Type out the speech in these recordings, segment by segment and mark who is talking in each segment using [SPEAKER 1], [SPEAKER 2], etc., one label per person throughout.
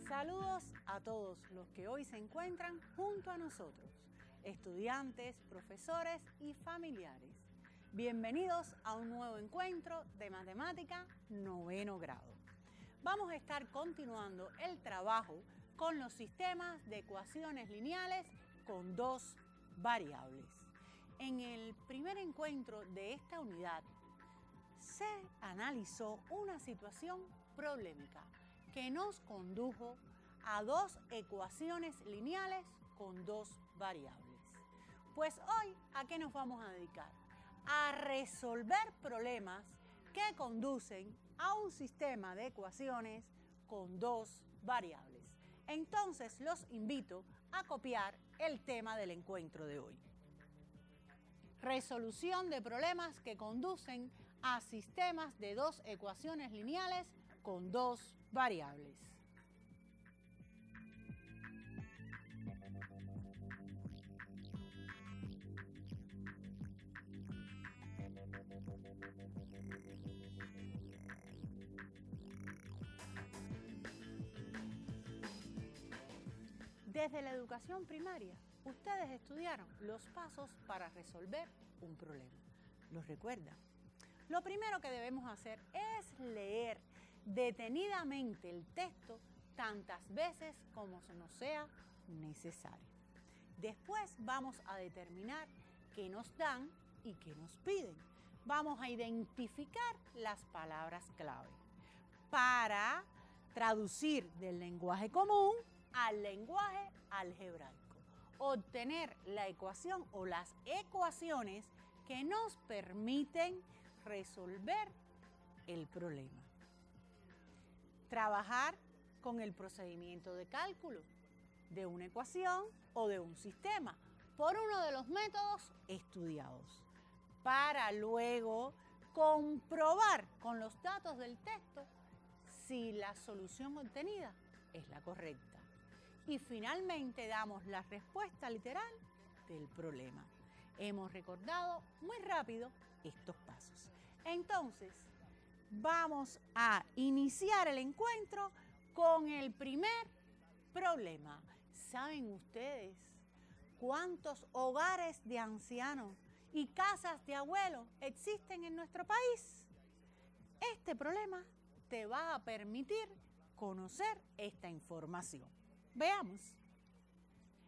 [SPEAKER 1] Saludos a todos los que hoy se encuentran junto a nosotros, estudiantes, profesores y familiares. Bienvenidos a un nuevo encuentro de matemática 9º grado. Vamos a estar continuando el trabajo con los sistemas de ecuaciones lineales con dos variables. En el primer encuentro de esta unidad se analizó una situación problemática que nos condujo a dos ecuaciones lineales con dos variables. Pues hoy, ¿a qué nos vamos a dedicar? A resolver problemas que conducen a un sistema de ecuaciones con dos variables. Entonces los invito a copiar el tema del encuentro de hoy. Resolución de problemas que conducen a sistemas de dos ecuaciones lineales con dos variables. Desde la educación primaria, ustedes estudiaron los pasos para resolver un problema. ¿Los recuerdan? Lo primero que debemos hacer es leer detenidamente el texto tantas veces como nos sea necesario. Después vamos a determinar qué nos dan y qué nos piden. Vamos a identificar las palabras clave para traducir del lenguaje común al lenguaje algebraico, obtener la ecuación o las ecuaciones que nos permiten resolver el problema. Trabajar con el procedimiento de cálculo de una ecuación o de un sistema por uno de los métodos estudiados, para luego comprobar con los datos del texto si la solución obtenida es la correcta. Y finalmente damos la respuesta literal del problema. Hemos recordado muy rápido estos pasos. Entonces, vamos a iniciar el encuentro con el primer problema. ¿Saben ustedes cuántos hogares de ancianos y casas de abuelos existen en nuestro país? Este problema te va a permitir conocer esta información. Veamos.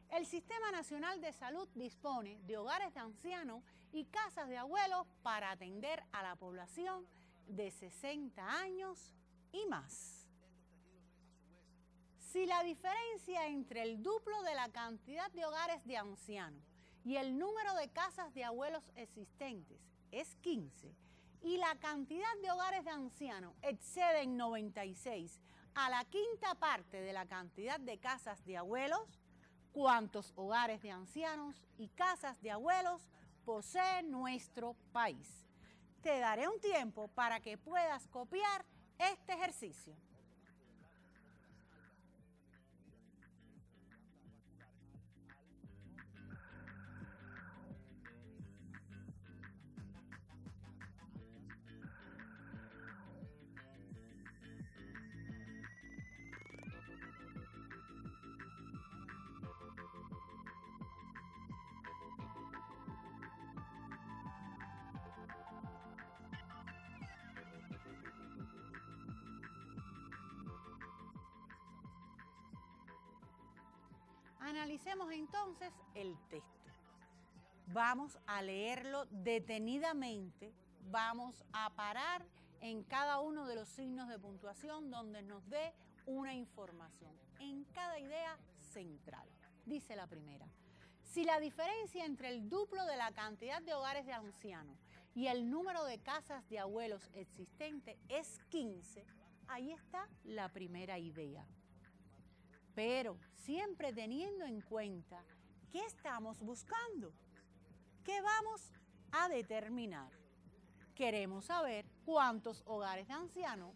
[SPEAKER 1] El Sistema Nacional de Salud dispone de hogares de ancianos y casas de abuelos para atender a la población de 60 años y más. Si la diferencia entre el duplo de la cantidad de hogares de ancianos y el número de casas de abuelos existentes es 15 y la cantidad de hogares de ancianos excede en 96 a la quinta parte de la cantidad de casas de abuelos, ¿cuántos hogares de ancianos y casas de abuelos posee nuestro país? Te daré un tiempo para que puedas copiar este ejercicio. Analicemos entonces el texto. Vamos a leerlo detenidamente, vamos a parar en cada uno de los signos de puntuación donde nos dé una información, en cada idea central. Dice la primera: si la diferencia entre el duplo de la cantidad de hogares de ancianos y el número de casas de abuelos existentes es 15, ahí está la primera idea. Pero siempre teniendo en cuenta qué estamos buscando, qué vamos a determinar. Queremos saber cuántos hogares de ancianos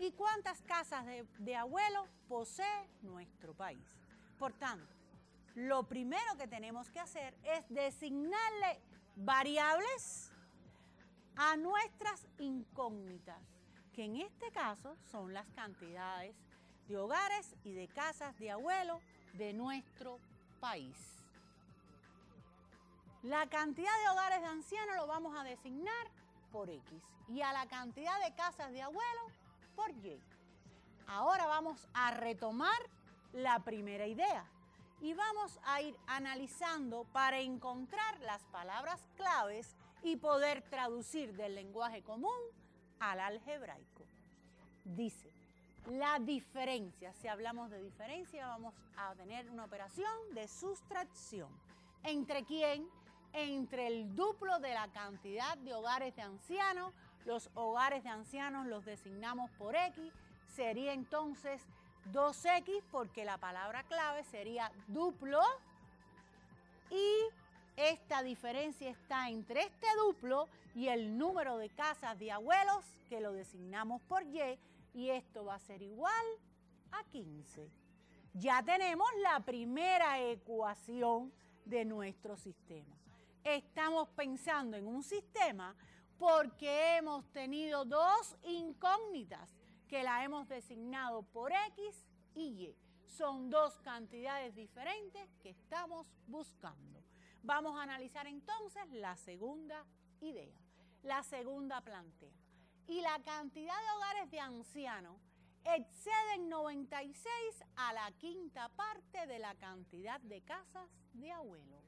[SPEAKER 1] y cuántas casas de abuelos posee nuestro país. Por tanto, lo primero que tenemos que hacer es designarle variables a nuestras incógnitas, que en este caso son las cantidades de hogares y de casas de abuelos de nuestro país. La cantidad de hogares de ancianos lo vamos a designar por X y a la cantidad de casas de abuelos por Y. Ahora vamos a retomar la primera idea y vamos a ir analizando para encontrar las palabras claves y poder traducir del lenguaje común al algebraico. Dice, la diferencia, si hablamos de diferencia, vamos a tener una operación de sustracción. ¿Entre quién? Entre el duplo de la cantidad de hogares de ancianos. Los hogares de ancianos los designamos por X, sería entonces 2X porque la palabra clave sería duplo y esta diferencia está entre este duplo y el número de casas de abuelos que lo designamos por y esto va a ser igual a 15. Ya tenemos la primera ecuación de nuestro sistema. Estamos pensando en un sistema porque hemos tenido dos incógnitas que la hemos designado por X y Y. Son dos cantidades diferentes que estamos buscando. Vamos a analizar entonces la segunda idea. La segunda plantea. Y la cantidad de hogares de ancianos exceden 96 a la quinta parte de la cantidad de casas de abuelos.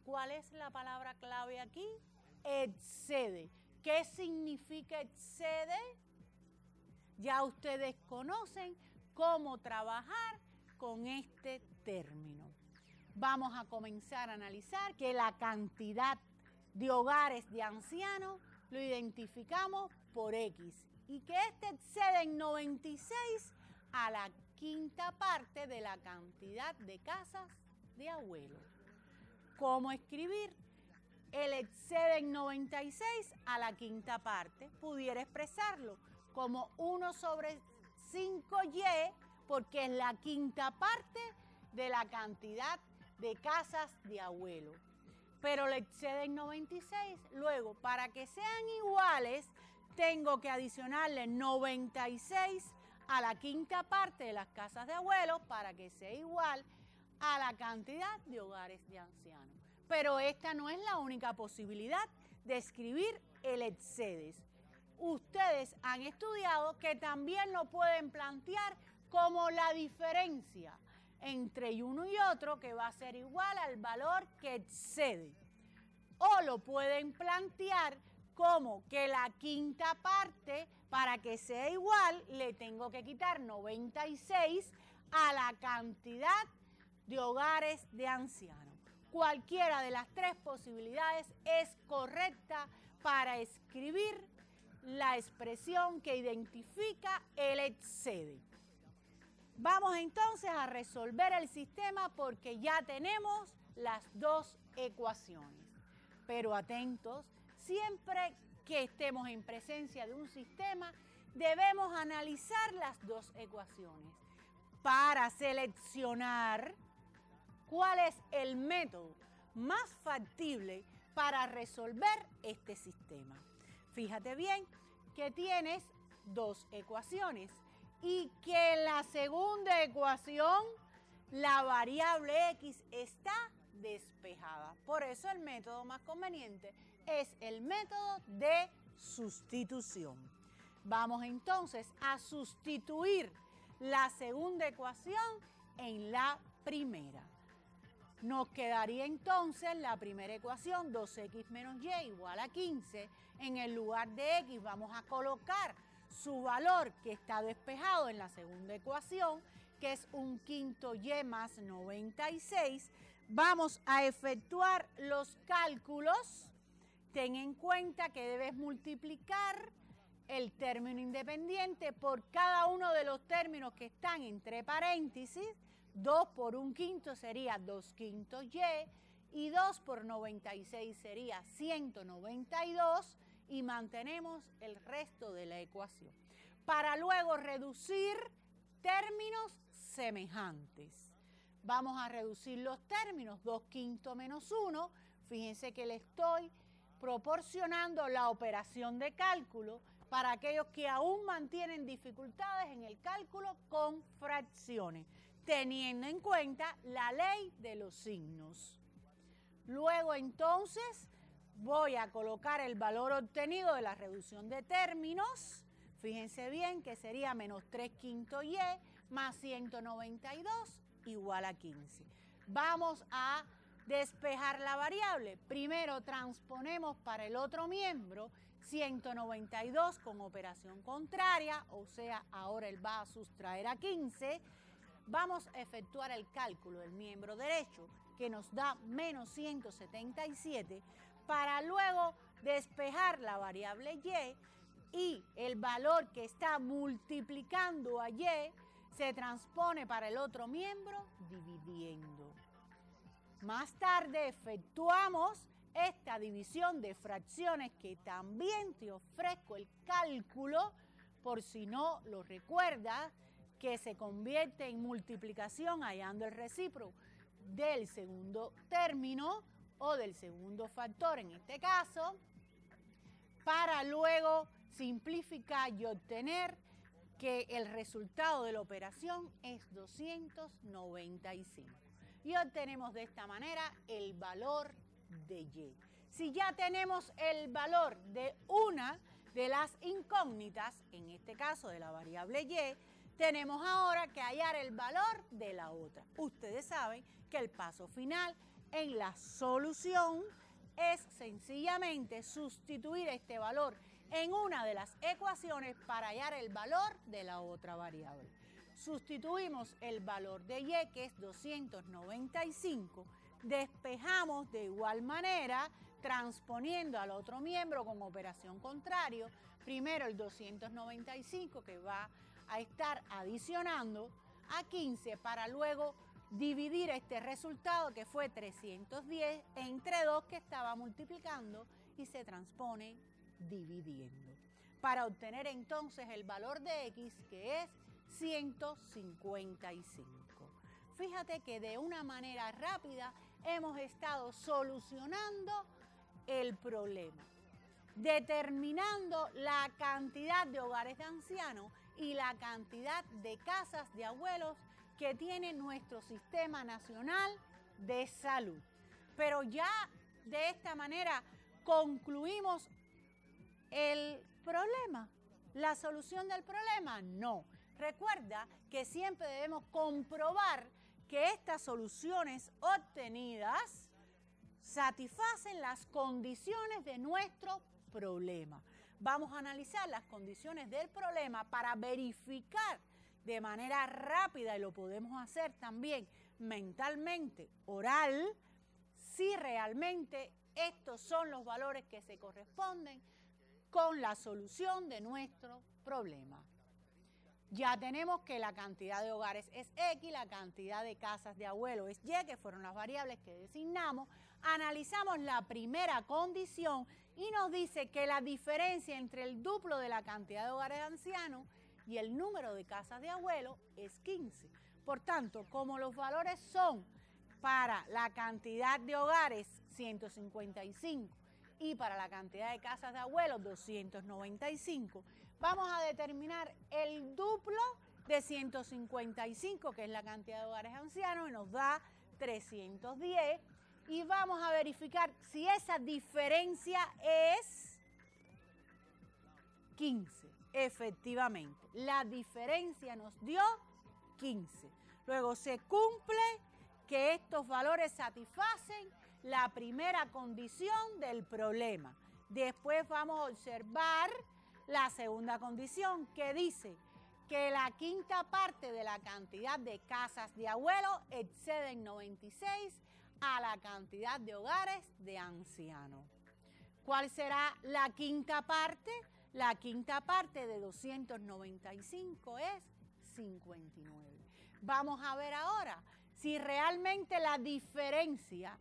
[SPEAKER 1] ¿Cuál es la palabra clave aquí? Excede. ¿Qué significa excede? Ya ustedes conocen cómo trabajar con este término. Vamos a comenzar a analizar que la cantidad de hogares de ancianos lo identificamos por X y que este excede en 96 a la quinta parte de la cantidad de casas de abuelos. ¿Cómo escribir? El excede en 96 a la quinta parte. Pudiera expresarlo como 1 sobre 5Y porque es la quinta parte de la cantidad de casas de abuelo. Pero le excede en 96. Luego, para que sean iguales, tengo que adicionarle 96 a la quinta parte de las casas de abuelos para que sea igual a la cantidad de hogares de ancianos. Pero esta no es la única posibilidad de escribir el excedes. Ustedes han estudiado que también lo pueden plantear como la diferencia entre uno y otro, que va a ser igual al valor que excede. O lo pueden plantear como que la quinta parte, para que sea igual, le tengo que quitar 96 a la cantidad de hogares de ancianos. Cualquiera de las tres posibilidades es correcta para escribir la expresión que identifica el excede. Vamos entonces a resolver el sistema porque ya tenemos las dos ecuaciones. Pero atentos, siempre que estemos en presencia de un sistema, debemos analizar las dos ecuaciones para seleccionar cuál es el método más factible para resolver este sistema. Fíjate bien que tienes dos ecuaciones y que en la segunda ecuación la variable X está despejada. Por eso el método más conveniente es el método de sustitución. Vamos entonces a sustituir la segunda ecuación en la primera. Nos quedaría entonces la primera ecuación, 2x menos y igual a 15. En el lugar de x vamos a colocar su valor que está despejado en la segunda ecuación, que es un quinto y más 96. Vamos a efectuar los cálculos. Ten en cuenta que debes multiplicar el término independiente por cada uno de los términos que están entre paréntesis. 2 por un quinto sería 2 quintos y 2 por 96 sería 192 y mantenemos el resto de la ecuación. Para luego reducir términos semejantes. Vamos a reducir los términos, 2 quintos menos 1. Fíjense que le estoy proporcionando la operación de cálculo para aquellos que aún mantienen dificultades en el cálculo con fracciones, teniendo en cuenta la ley de los signos. Luego entonces voy a colocar el valor obtenido de la reducción de términos. Fíjense bien que sería menos 3/5 y más 192 igual a 15. Vamos a despejar la variable. Primero transponemos para el otro miembro 192 con operación contraria, o sea, ahora él va a sustraer a 15. Vamos a efectuar el cálculo del miembro derecho, que nos da menos 177, para luego despejar la variable y el valor que está multiplicando a y se transpone para el otro miembro dividiendo. Más tarde efectuamos esta división de fracciones que también te ofrezco el cálculo, por si no lo recuerdas, que se convierte en multiplicación hallando el recíproco del segundo término o del segundo factor en este caso, para luego simplificar y obtener que el resultado de la operación es 295. Y obtenemos de esta manera el valor de y. Si ya tenemos el valor de una de las incógnitas, en este caso de la variable y, tenemos ahora que hallar el valor de la otra. Ustedes saben que el paso final en la solución es sencillamente sustituir este valor en una de las ecuaciones para hallar el valor de la otra variable. Sustituimos el valor de y, que es 295, despejamos de igual manera, transponiendo al otro miembro con operación contrario, primero el 295 que va a estar adicionando a 15 para luego dividir este resultado que fue 310 entre 2 que estaba multiplicando y se transpone dividiendo, para obtener entonces el valor de x, que es 155. Fíjate que de una manera rápida hemos estado solucionando el problema, determinando la cantidad de hogares de ancianos y la cantidad de casas de abuelos que tiene nuestro Sistema Nacional de Salud. Pero ya de esta manera concluimos el problema, la solución del problema. No. Recuerda que siempre debemos comprobar que estas soluciones obtenidas satisfacen las condiciones de nuestro problema. Vamos a analizar las condiciones del problema para verificar de manera rápida, y lo podemos hacer también mentalmente, oral, si realmente estos son los valores que se corresponden con la solución de nuestro problema. Ya tenemos que la cantidad de hogares es X, la cantidad de casas de abuelo es Y, que fueron las variables que designamos. Analizamos la primera condición y nos dice que la diferencia entre el duplo de la cantidad de hogares de ancianos y el número de casas de abuelo es 15. Por tanto, como los valores son para la cantidad de hogares 155 y para la cantidad de casas de abuelos 295, vamos a determinar el duplo de 155, que es la cantidad de hogares ancianos, y nos da 310. Y vamos a verificar si esa diferencia es 15. Efectivamente, la diferencia nos dio 15. Luego se cumple que estos valores satisfacen la primera condición del problema. Después vamos a observar la segunda condición, que dice que la quinta parte de la cantidad de casas de abuelos excede en 96 a la cantidad de hogares de ancianos. ¿Cuál será la quinta parte? La quinta parte de 295 es 59. Vamos a ver ahora si realmente la diferencia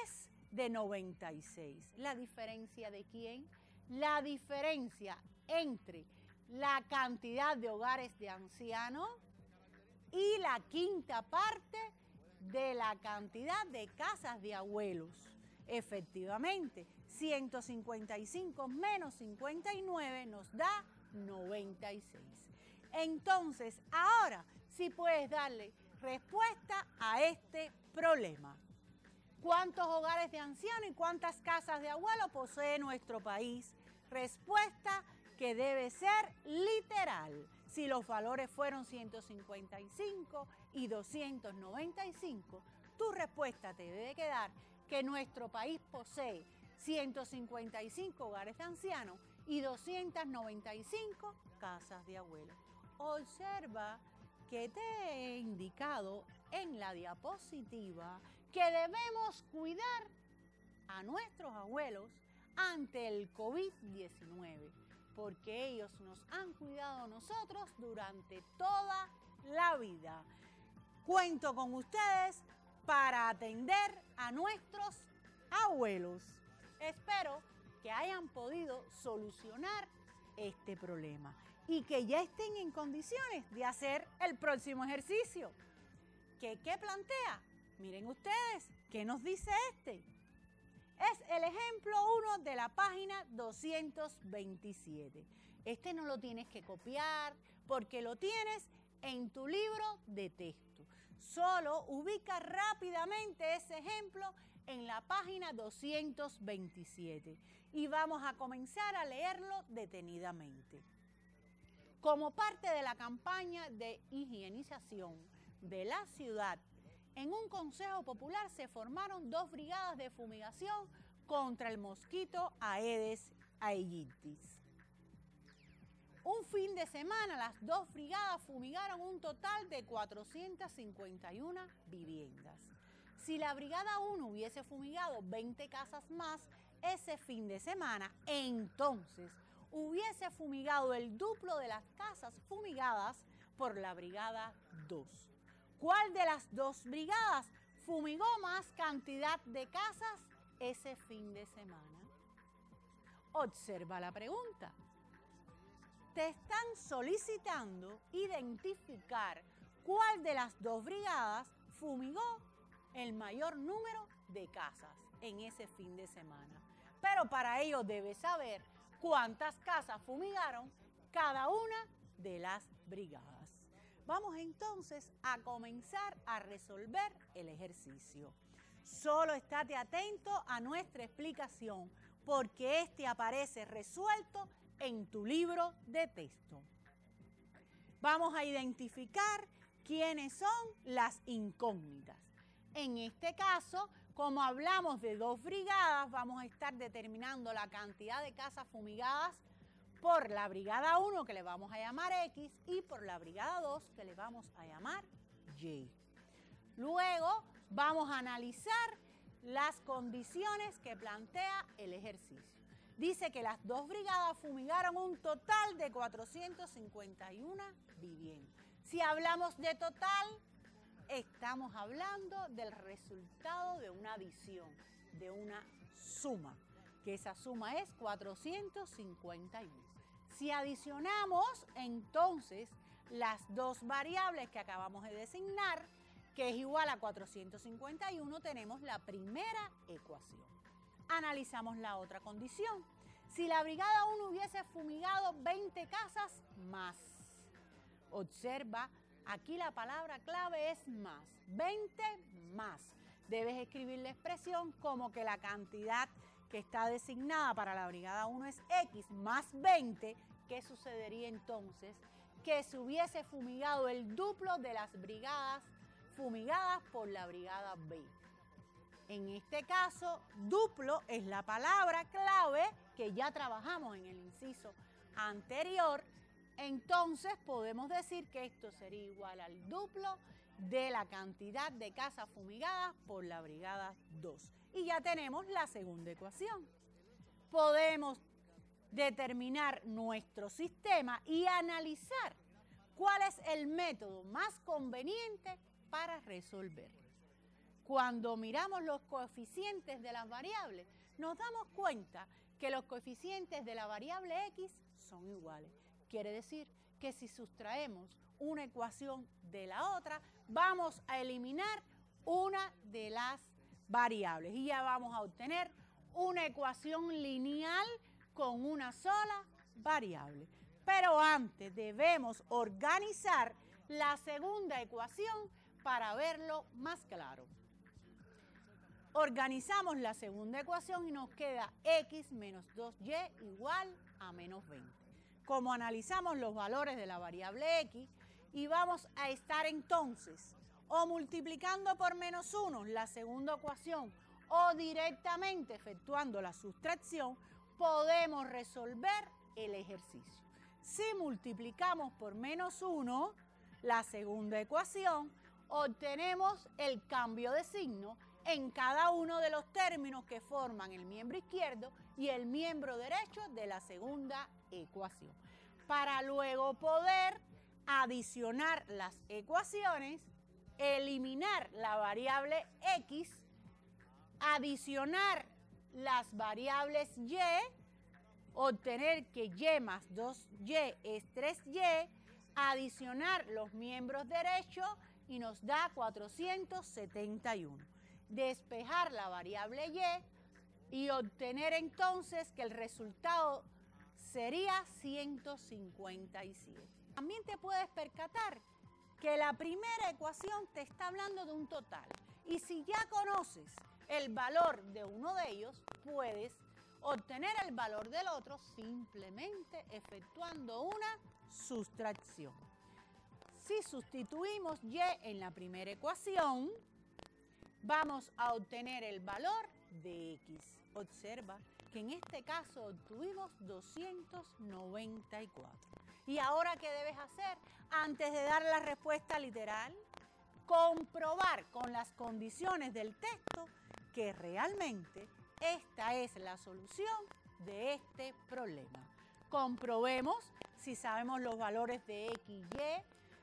[SPEAKER 1] es de 96. ¿La diferencia de quién? La diferencia entre la cantidad de hogares de ancianos y la quinta parte de la cantidad de casas de abuelos. Efectivamente, 155 menos 59 nos da 96. Entonces, ahora sí puedes darle respuesta a este problema. ¿Cuántos hogares de ancianos y cuántas casas de abuelos posee nuestro país? Respuesta que debe ser literal. Si los valores fueron 155 y 295, tu respuesta te debe quedar que nuestro país posee 155 hogares de ancianos y 295 casas de abuelos. Observa que te he indicado en la diapositiva que debemos cuidar a nuestros abuelos ante el COVID-19, porque ellos nos han cuidado a nosotros durante toda la vida. Cuento con ustedes para atender a nuestros abuelos. Espero que hayan podido solucionar este problema y que ya estén en condiciones de hacer el próximo ejercicio. ¿Qué plantea? Miren ustedes, ¿qué nos dice este? Es el ejemplo 1 de la página 227. Este no lo tienes que copiar porque lo tienes en tu libro de texto. Solo ubica rápidamente ese ejemplo en la página 227 y vamos a comenzar a leerlo detenidamente. Como parte de la campaña de higienización de la ciudad, en un consejo popular se formaron 2 brigadas de fumigación contra el mosquito Aedes aegypti. Un fin de semana, las 2 brigadas fumigaron un total de 451 viviendas. Si la brigada 1 hubiese fumigado 20 casas más ese fin de semana, entonces hubiese fumigado el duplo de las casas fumigadas por la brigada 2. ¿Cuál de las 2 brigadas fumigó más cantidad de casas ese fin de semana? Observa la pregunta. Te están solicitando identificar cuál de las 2 brigadas fumigó el mayor número de casas en ese fin de semana. Pero para ello debes saber cuántas casas fumigaron cada una de las brigadas. Vamos entonces a comenzar a resolver el ejercicio. Solo estate atento a nuestra explicación porque este aparece resuelto en tu libro de texto. Vamos a identificar quiénes son las incógnitas. En este caso, como hablamos de 2 brigadas, vamos a estar determinando la cantidad de casas fumigadas por la brigada 1, que le vamos a llamar X, y por la brigada 2, que le vamos a llamar Y. Luego vamos a analizar las condiciones que plantea el ejercicio. Dice que las 2 brigadas fumigaron un total de 451 viviendas. Si hablamos de total, estamos hablando del resultado de una adición, de una suma, que esa suma es 451. Si adicionamos entonces las 2 variables que acabamos de designar, que es igual a 451, tenemos la primera ecuación. Analizamos la otra condición. Si la brigada 1 hubiese fumigado 20 casas más, observa, aquí la palabra clave es más, 20 más. Debes escribir la expresión como que la cantidad que está designada para la brigada 1 es X más 20. ¿Qué sucedería entonces? Que se hubiese fumigado el duplo de las brigadas fumigadas por la brigada B. En este caso, duplo es la palabra clave que ya trabajamos en el inciso anterior. Entonces podemos decir que esto sería igual al duplo de la cantidad de casas fumigadas por la brigada 2. Y ya tenemos la segunda ecuación. Podemos determinar nuestro sistema y analizar cuál es el método más conveniente para resolver. Cuando miramos los coeficientes de las variables, nos damos cuenta que los coeficientes de la variable X son iguales. Quiere decir que si sustraemos una ecuación de la otra, vamos a eliminar una de las variables y ya vamos a obtener una ecuación lineal con una sola variable. Pero antes debemos organizar la segunda ecuación para verlo más claro. Organizamos la segunda ecuación y nos queda x menos 2y igual a menos 20. Como analizamos los valores de la variable x, y vamos a estar entonces o multiplicando por menos 1 la segunda ecuación o directamente efectuando la sustracción, podemos resolver el ejercicio. Si multiplicamos por menos 1 la segunda ecuación, obtenemos el cambio de signo en cada uno de los términos que forman el miembro izquierdo y el miembro derecho de la segunda ecuación. Para luego poder adicionar las ecuaciones, eliminar la variable x, adicionar las variables y, obtener que y más 2y es 3y, adicionar los miembros derechos y nos da 471. Despejar la variable y obtener entonces que el resultado sería 157. También te puedes percatar que la primera ecuación te está hablando de un total. Y si ya conoces el valor de uno de ellos, puedes obtener el valor del otro simplemente efectuando una sustracción. Si sustituimos y en la primera ecuación, vamos a obtener el valor de x. Observa que en este caso obtuvimos 294. ¿Y ahora qué debes hacer? Antes de dar la respuesta literal, comprobar con las condiciones del texto que realmente esta es la solución de este problema. Comprobemos si sabemos los valores de x y y.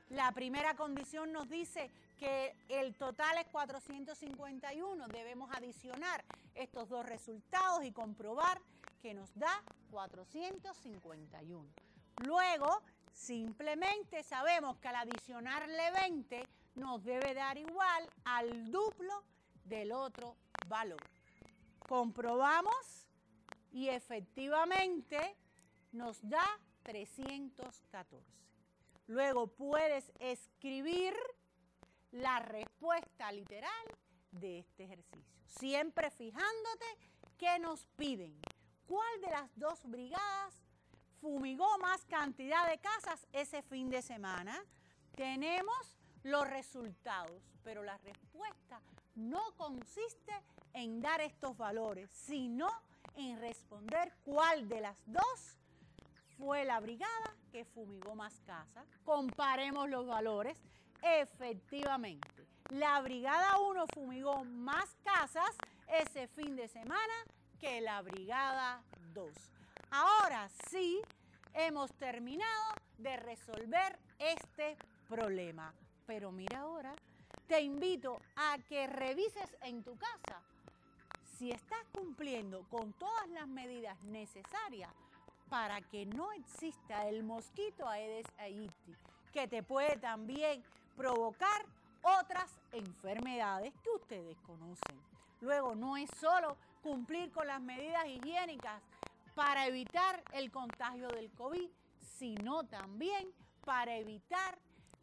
[SPEAKER 1] La primera condición nos dice que el total es 451. Debemos adicionar estos dos resultados y comprobar que nos da 451. Luego, simplemente sabemos que al adicionarle 20 nos debe dar igual al duplo del otro valor. Comprobamos y efectivamente nos da 314. Luego puedes escribir la respuesta literal de este ejercicio, siempre fijándote qué nos piden. ¿Cuál de las dos brigadas fumigó más cantidad de casas ese fin de semana? Tenemos los resultados, pero la respuesta no consiste en dar estos valores, sino en responder cuál de las dos fue la brigada que fumigó más casas. Comparemos los valores. Efectivamente, la brigada 1 fumigó más casas ese fin de semana que la brigada 2. Ahora sí, hemos terminado de resolver este problema. Pero mira ahora, te invito a que revises en tu casa si estás cumpliendo con todas las medidas necesarias para que no exista el mosquito Aedes aegypti, que te puede también provocar otras enfermedades que ustedes conocen. Luego, no es solo cumplir con las medidas higiénicas para evitar el contagio del COVID, sino también para evitar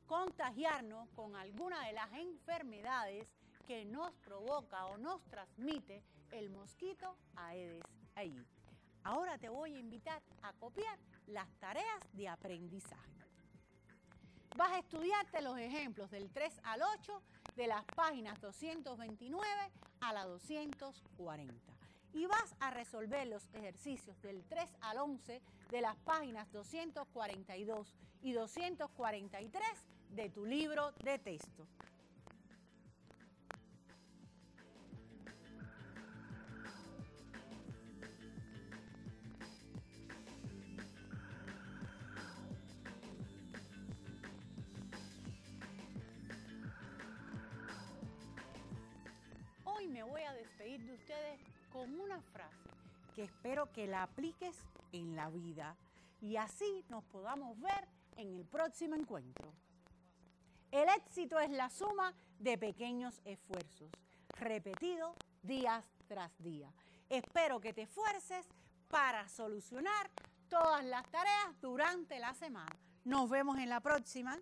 [SPEAKER 1] contagiarnos con alguna de las enfermedades que nos provoca o nos transmite el mosquito Aedes aegypti. Ahora te voy a invitar a copiar las tareas de aprendizaje. Vas a estudiarte los ejemplos del 3 al 8 de las páginas 229 a la 240. Y vas a resolver los ejercicios del 3 al 11 de las páginas 242 y 243 de tu libro de texto. Hoy me voy a despedir de ustedes con una frase que espero que la apliques en la vida y así nos podamos ver en el próximo encuentro. El éxito es la suma de pequeños esfuerzos, repetidos día tras día. Espero que te esfuerces para solucionar todas las tareas durante la semana. Nos vemos en la próxima.